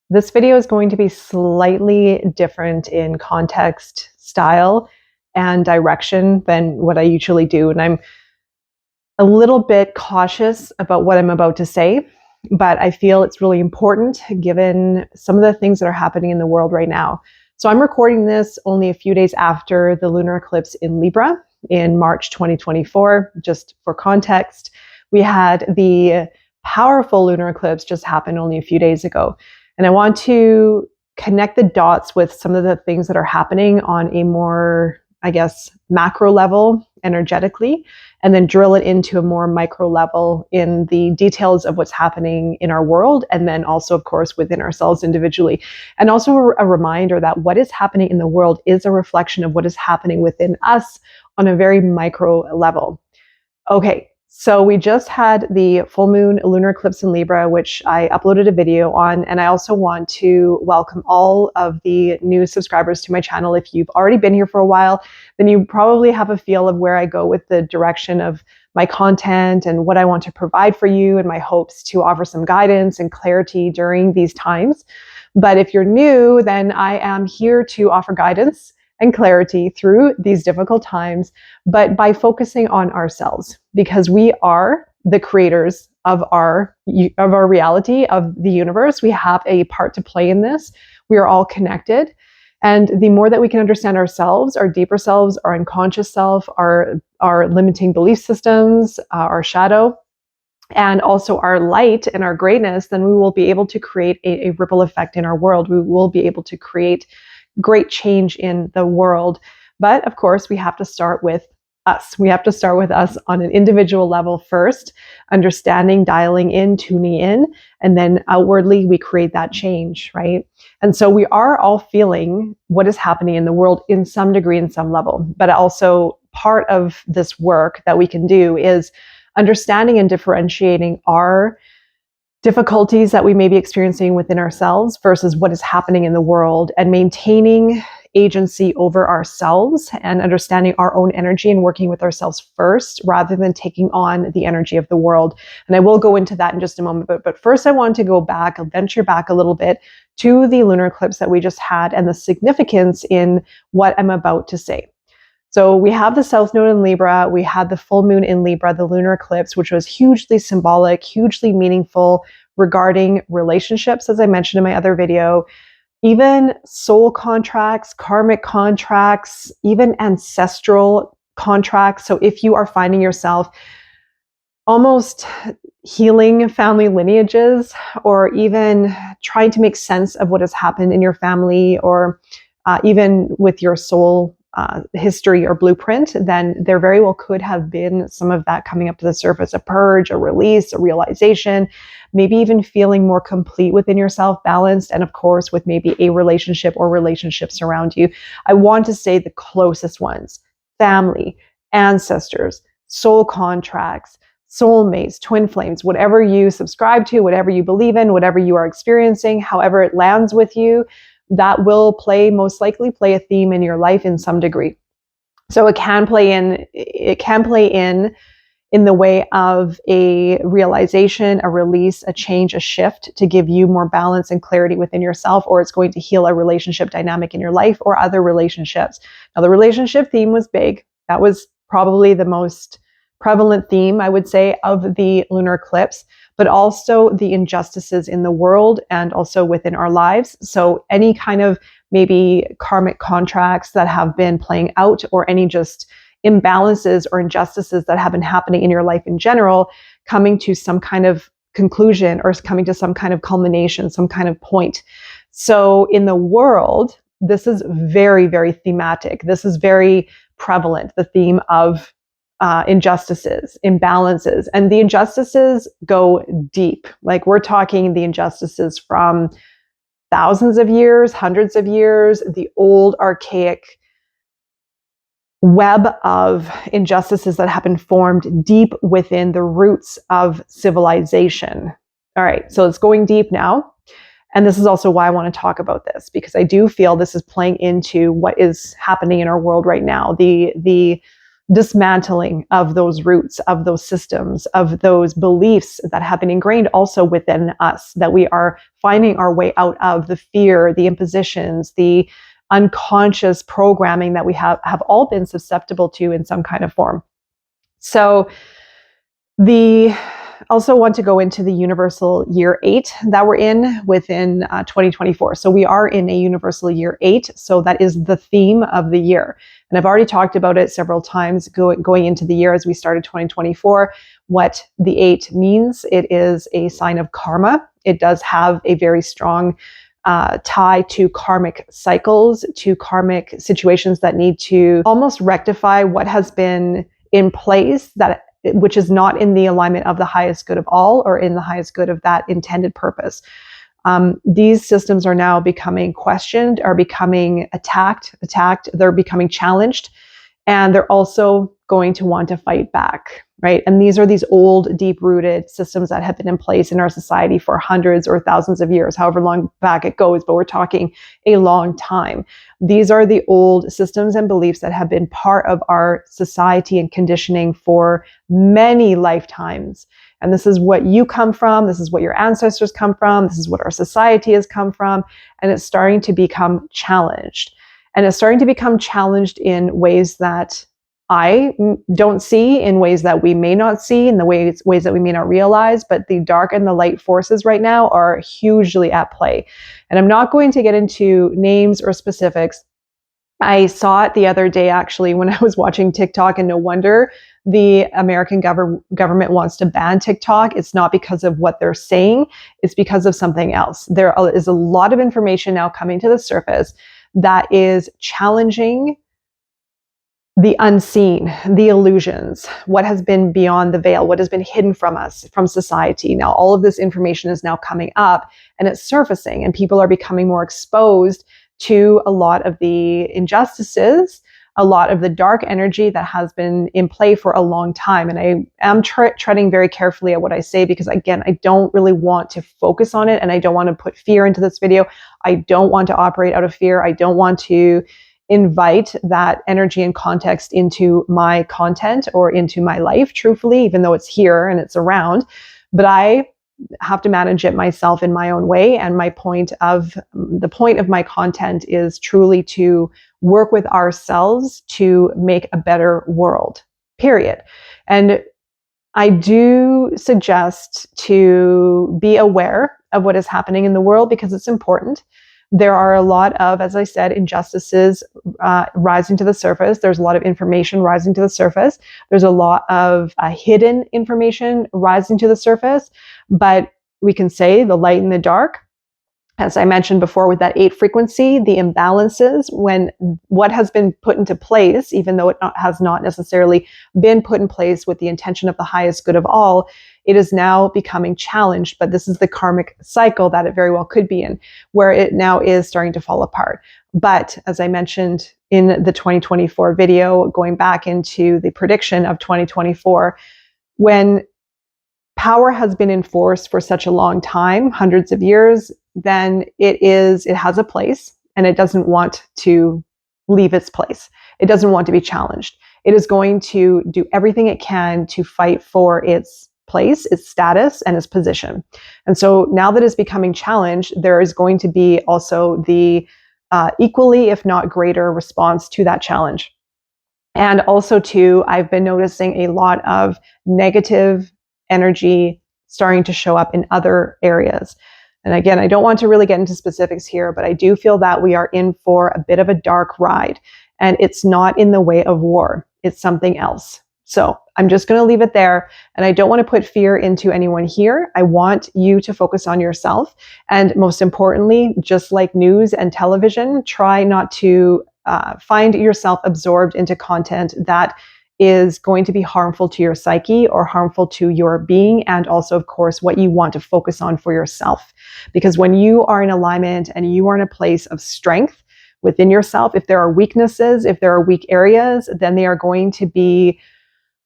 This video is going to be slightly different in context, style, and direction than what I usually do. And I'm a little bit cautious about what I'm about to say, but I feel it's really important given some of the things that are happening in the world right now. So I'm recording this only a few days after the lunar eclipse in Libra in March 2024. Just for context, we had the powerful lunar eclipse just happen only a few days ago. And I want to connect the dots with some of the things that are happening on a more, macro level energetically, and then drill it into a more micro level in the details of what's happening in our world, and then also, of course, within ourselves individually. And also a reminder that what is happening in the world is a reflection of what is happening within us on a very micro level. Okay, so we just had the full moon lunar eclipse in Libra, which I uploaded a video on, and I also want to welcome all of the new subscribers to my channel. If you've already been here for a while, then you probably have a feel of where I go with the direction of my content and what I want to provide for you, and my hopes to offer some guidance and clarity during these times. But if you're new, then I am here to offer guidance and clarity through these difficult times, but by focusing on ourselves, because we are the creators of our reality, of the universe. We have a part to play in this. We are all connected. And the more that we can understand ourselves, our deeper selves, our unconscious self, our limiting belief systems, our shadow, and also our light and our greatness, then we will be able to create a ripple effect in our world. We will be able to create great change in the world. But of course, we have to start with us. We have to start with us on an individual level first, understanding, dialing in, tuning in, and then outwardly we create that change, right? And so we are all feeling what is happening in the world in some degree, in some level. But also part of this work that we can do is understanding and differentiating our difficulties that we may be experiencing within ourselves versus what is happening in the world, and maintaining agency over ourselves and understanding our own energy and working with ourselves first rather than taking on the energy of the world. And I will go into that in just a moment. But first I want to go back, I'll venture back a little bit to the lunar eclipse that we just had and the significance in what I'm about to say. So we have the South Node in Libra, we had the full moon in Libra, the lunar eclipse, which was hugely symbolic, hugely meaningful regarding relationships, as I mentioned in my other video, even soul contracts, karmic contracts, even ancestral contracts. So if you are finding yourself almost healing family lineages, or even trying to make sense of what has happened in your family, or even with your soul history or blueprint, then there very well could have been some of that coming up to the surface, a purge, a release, a realization, maybe even feeling more complete within yourself, balanced, and of course with maybe a relationship or relationships around you. I want to say the closest ones: family, ancestors, soul contracts, soulmates, twin flames, whatever you subscribe to, whatever you believe in, whatever you are experiencing, however it lands with you, that will most likely play a theme in your life in some degree. So it can play in the way of a realization, a release, a change, a shift to give you more balance and clarity within yourself, or it's going to heal a relationship dynamic in your life or other relationships. Now, the relationship theme was big. That was probably the most prevalent theme, I would say, of the lunar eclipse, but also the injustices in the world and also within our lives. So any kind of maybe karmic contracts that have been playing out, or any just imbalances or injustices that have been happening in your life in general, coming to some kind of conclusion or coming to some kind of culmination, some kind of point. So in the world, this is very, very thematic. This is very prevalent, the theme of injustices, imbalances, and the injustices go deep. Like, we're talking the injustices from thousands of years, hundreds of years, the old archaic web of injustices that have been formed deep within the roots of civilization. All right, so it's going deep now. And this is also why I want to talk about this, because I do feel this is playing into what is happening in our world right now. The dismantling of those roots, of those systems, of those beliefs that have been ingrained also within us, that we are finding our way out of, the fear, the impositions, the unconscious programming that we have all been susceptible to in some kind of form. So also want to go into the universal year 8 that we're in within 2024. So we are in a universal year 8. So that is the theme of the year. And I've already talked about it several times going into the year as we started 2024, what the 8 means. It is a sign of karma. It does have a very strong tie to karmic cycles, to karmic situations that need to almost rectify what has been in place which is not in the alignment of the highest good of all, or in the highest good of that intended purpose. These systems are now becoming questioned, are becoming attacked, they're becoming challenged, and they're also going to want to fight back, right? And these are these old, deep-rooted systems that have been in place in our society for hundreds or thousands of years, however long back it goes, but we're talking a long time. These are the old systems and beliefs that have been part of our society and conditioning for many lifetimes. And this is what you come from. This is what your ancestors come from. This is what our society has come from. And it's starting to become challenged. And it's starting to become challenged in ways that I don't see, in ways that we may not see, in the ways that we may not realize, but the dark and the light forces right now are hugely at play. And I'm not going to get into names or specifics. I saw it the other day, actually, when I was watching TikTok, and no wonder the American government wants to ban TikTok. It's not because of what they're saying, it's because of something else. There is a lot of information now coming to the surface that is challenging the unseen, the illusions, what has been beyond the veil, what has been hidden from us, from society. Now, all of this information is now coming up and it's surfacing, and people are becoming more exposed to a lot of the injustices, a lot of the dark energy that has been in play for a long time. And I am treading very carefully at what I say, because again, I don't really want to focus on it, and I don't want to put fear into this video. I don't want to operate out of fear. I don't want to invite that energy and context into my content or into my life, truthfully, even though it's here and it's around. But I have to manage it myself in my own way. And the point of my content is truly to work with ourselves to make a better world, period. And I do suggest to be aware of what is happening in the world, because it's important. There are a lot of, as I said, injustices rising to the surface. There's a lot of information rising to the surface. There's a lot of hidden information rising to the surface. But we can say the light and the dark, as I mentioned before, with that 8 frequency, the imbalances, when what has been put into place, even though it has not necessarily been put in place with the intention of the highest good of all, it is now becoming challenged. But this is the karmic cycle that it very well could be in, where it now is starting to fall apart. But as I mentioned in the 2024 video, going back into the prediction of 2024, when power has been enforced for such a long time, hundreds of years, then it has a place, and it doesn't want to leave its place. It doesn't want to be challenged. It is going to do everything it can to fight for its place, its status, and its position. And so now that it's becoming challenged, there is going to be also the equally, if not greater, response to that challenge. And also too, I've been noticing a lot of negative energy starting to show up in other areas. And again, I don't want to really get into specifics here, but I do feel that we are in for a bit of a dark ride, and it's not in the way of war. It's something else. So I'm just going to leave it there. And I don't want to put fear into anyone here. I want you to focus on yourself. And most importantly, just like news and television, try not to find yourself absorbed into content that is going to be harmful to your psyche or harmful to your being, and also, of course, what you want to focus on for yourself. Because when you are in alignment and you are in a place of strength within yourself, if there are weaknesses, if there are weak areas, then they are going to be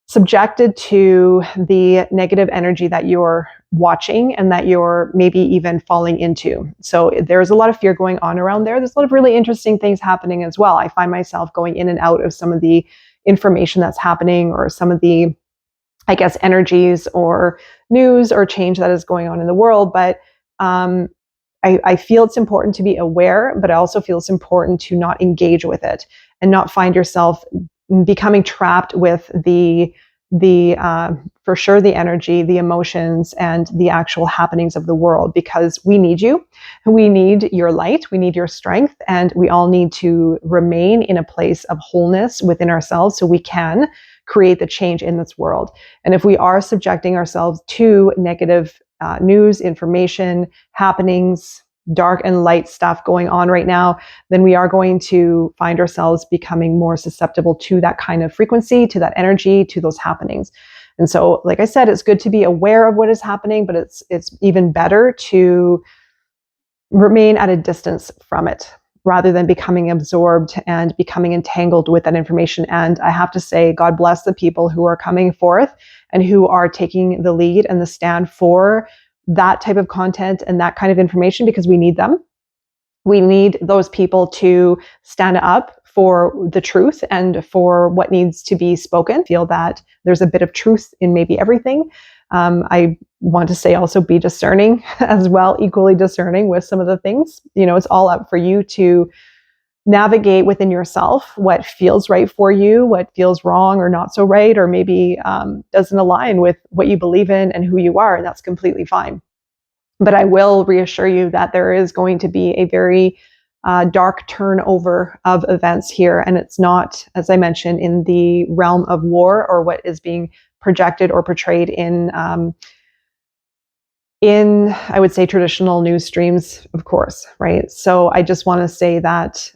subjected to the negative energy that you're watching and that you're maybe even falling into. So there's a lot of fear going on around there. There's a lot of really interesting things happening as well. I find myself going in and out of some of the information that's happening, or some of the, I guess, energies or news or change that is going on in the world. But I feel it's important to be aware, but I also feel it's important to not engage with it and not find yourself becoming trapped with the for sure the energy, the emotions, and the actual happenings of the world, because we need you. We need your light. We need your strength. And we all need to remain in a place of wholeness within ourselves so we can create the change in this world. And if we are subjecting ourselves to negative news, information, happenings, dark and light stuff going on right now, then we are going to find ourselves becoming more susceptible to that kind of frequency, to that energy, to those happenings. And so, like I said, it's good to be aware of what is happening, but it's even better to remain at a distance from it rather than becoming absorbed and becoming entangled with that information. And I have to say, God bless the people who are coming forth and who are taking the lead and the stand for that type of content and that kind of information, because we need them. We need those people to stand up for the truth and for what needs to be spoken. I feel that there's a bit of truth in maybe everything. I want to say also be discerning as well, equally discerning with some of the things. It's all up for you to navigate within yourself what feels right for you, what feels wrong or not so right, or maybe doesn't align with what you believe in and who you are, and that's completely fine. But I will reassure you that there is going to be a very dark turnover of events here, and it's not, as I mentioned, in the realm of war or what is being projected or portrayed in I would say, traditional news streams, of course, right? So I just want to say that,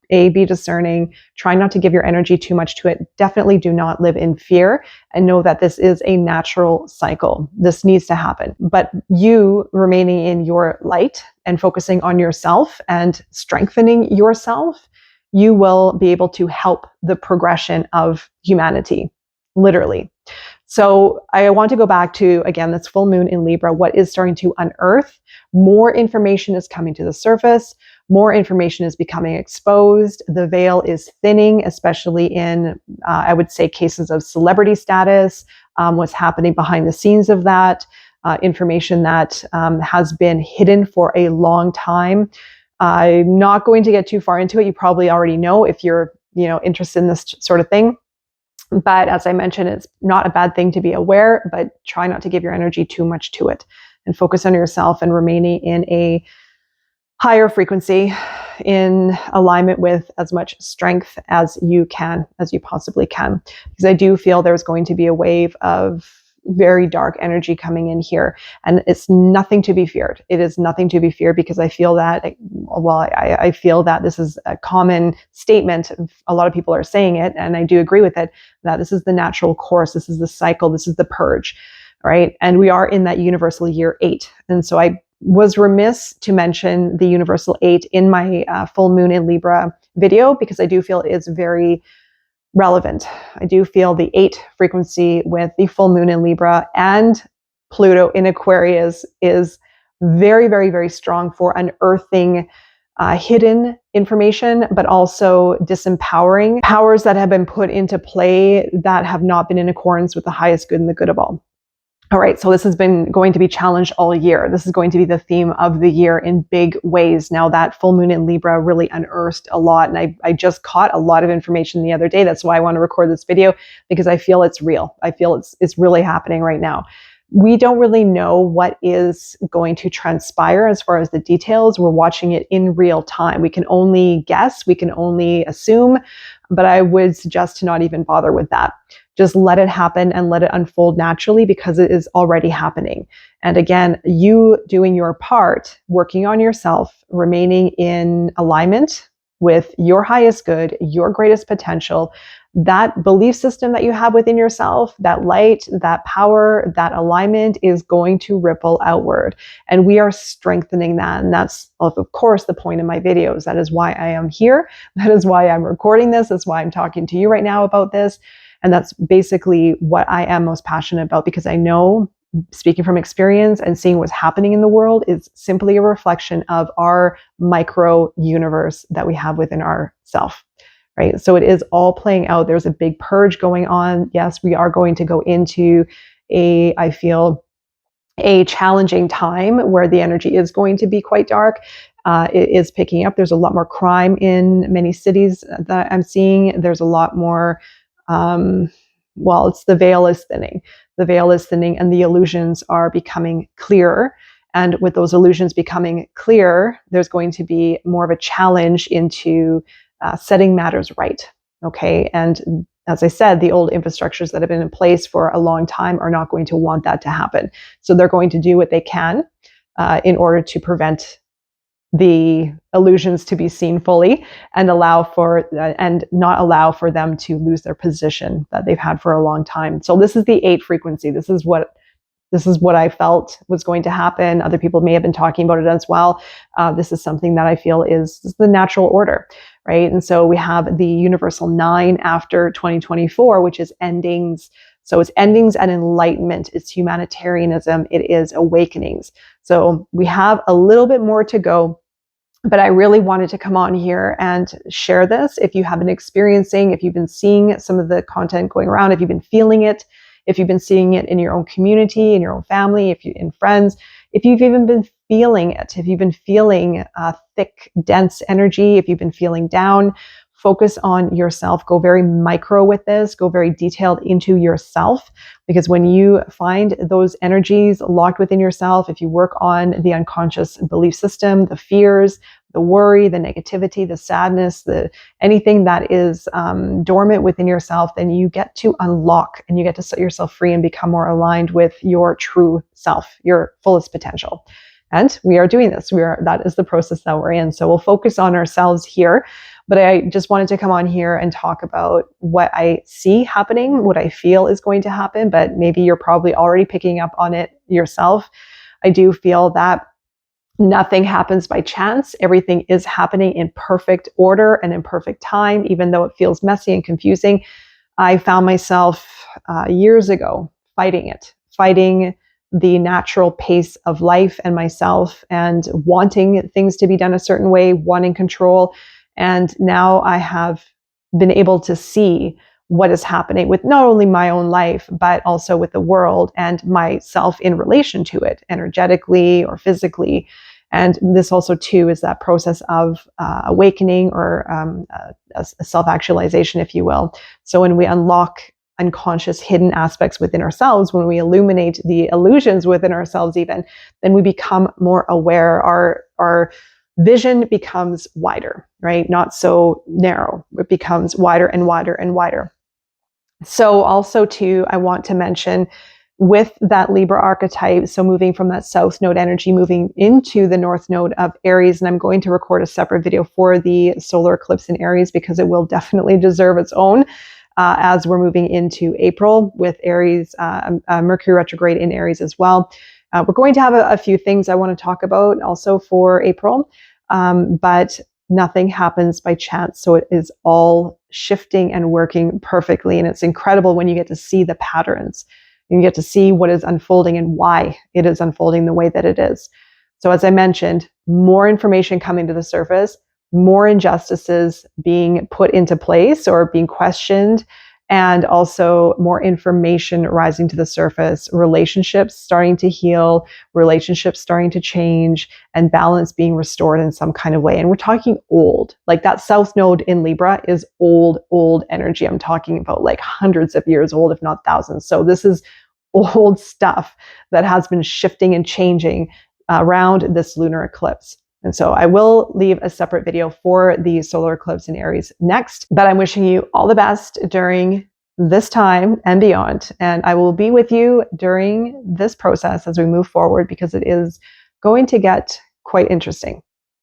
be discerning, try not to give your energy too much to it. Definitely do not live in fear, and know that this is a natural cycle. This needs to happen. But you remaining in your light and focusing on yourself and strengthening yourself, you will be able to help the progression of humanity, literally. So I want to go back to, again, this full moon in Libra, what is starting to unearth. More information is coming to the surface. More information is becoming exposed. The veil is thinning, especially in, I would say, cases of celebrity status, what's happening behind the scenes of that, information that has been hidden for a long time. I'm not going to get too far into it. You probably already know if you're, interested in this sort of thing. But as I mentioned, it's not a bad thing to be aware, but try not to give your energy too much to it, and focus on yourself and remaining in a higher frequency, in alignment with as much strength as you can, as you possibly can. Because I do feel there's going to be a wave of very dark energy coming in here, and it's nothing to be feared. It is nothing to be feared, because I feel that, I feel that this is a common statement. A lot of people are saying it, and I do agree with it, that this is the natural course. This is the cycle. This is the purge, right? And we are in that universal year 8. And so I was remiss to mention the universal 8 in my full moon in Libra video, because I do feel it is very relevant. I do feel the 8 frequency with the full moon in Libra and Pluto in Aquarius is very, very, very strong for unearthing hidden information, but also disempowering powers that have been put into play that have not been in accordance with the highest good and the good of all. All right, so this has been going to be challenged all year. This is going to be the theme of the year in big ways. Now, that full moon in Libra really unearthed a lot, and I just caught a lot of information the other day. That's why I want to record this video, because I feel it's real. I feel it's really happening right now. We don't really know what is going to transpire as far as the details. We're watching it in real time. We can only guess, we can only assume, but I would suggest to not even bother with that. Just let it happen and let it unfold naturally, because it is already happening. And again, you doing your part, working on yourself, remaining in alignment with your highest good, your greatest potential, that belief system that you have within yourself, that light, that power, that alignment is going to ripple outward. And we are strengthening that. And that's, of course, the point of my videos. That is why I am here. That is why I'm recording this. That's why I'm talking to you right now about this. And that's basically what I am most passionate about, because I know, speaking from experience and seeing what's happening in the world, is simply a reflection of our micro universe that we have within ourself, right? So it is all playing out. There's a big purge going on. Yes, we are going to go into I feel, a challenging time where the energy is going to be quite dark. It is picking up. There's a lot more crime in many cities that I'm seeing. There's a lot more, it's the veil is thinning. The veil is thinning and the illusions are becoming clearer. And with those illusions becoming clear, there's going to be more of a challenge into setting matters right. Okay. And as I said, the old infrastructures that have been in place for a long time are not going to want that to happen. So they're going to do what they can in order to prevent the illusions to be seen fully and not allow for them to lose their position that they've had for a long time. So this is the 8 frequency. This is what I felt was going to happen. Other people may have been talking about it as well. This is something that I feel is the natural order, right? And so we have the universal 9 after 2024, which is endings. So it's endings and enlightenment. It's humanitarianism. It is awakenings. So we have a little bit more to go. But I really wanted to come on here and share this. If you have been experiencing, if you've been seeing some of the content going around, if you've been feeling it, if you've been seeing it in your own community, in your own family, in friends, if you've even been feeling it, if you've been feeling thick, dense energy, if you've been feeling down, focus on yourself. Go very micro with this. Go very detailed into yourself. Because when you find those energies locked within yourself, if you work on the unconscious belief system, the fears, the worry, the negativity, the sadness, anything that is dormant within yourself, then you get to unlock and you get to set yourself free and become more aligned with your true self, your fullest potential. And we are doing this. That is the process that we're in. So we'll focus on ourselves here. But I just wanted to come on here and talk about what I see happening, what I feel is going to happen, but maybe you're probably already picking up on it yourself. I do feel that nothing happens by chance. Everything is happening in perfect order and in perfect time, even though it feels messy and confusing. I found myself years ago fighting the natural pace of life and myself and wanting things to be done a certain way, wanting control. And now I have been able to see what is happening with not only my own life, but also with the world and myself in relation to it, energetically or physically. And this also, too, is that process of awakening or a self-actualization, if you will. So when we unlock unconscious hidden aspects within ourselves, when we illuminate the illusions within ourselves even, then we become more aware. Our vision becomes wider, right? Not so narrow. It becomes wider and wider and wider. So also too, I want to mention with that Libra archetype, so moving from that South Node energy, moving into the North Node of Aries, and I'm going to record a separate video for the solar eclipse in Aries because it will definitely deserve its own as we're moving into April with Aries, Mercury retrograde in Aries as well. We're going to have a few things I want to talk about also for April, but nothing happens by chance. So it is all shifting and working perfectly. And it's incredible when you get to see the patterns. You get to see what is unfolding and why it is unfolding the way that it is. So as I mentioned, more information coming to the surface, more injustices being put into place or being questioned, and also more information rising to the surface, relationships starting to heal, relationships starting to change, and balance being restored in some kind of way. And we're talking old, like that South Node in Libra is old energy. I'm talking about like hundreds of years old, if not thousands. So this is old stuff that has been shifting and changing around this lunar eclipse. And so I will leave a separate video for the solar eclipse in Aries next, but I'm wishing you all the best during this time and beyond. And I will be with you during this process as we move forward because it is going to get quite interesting.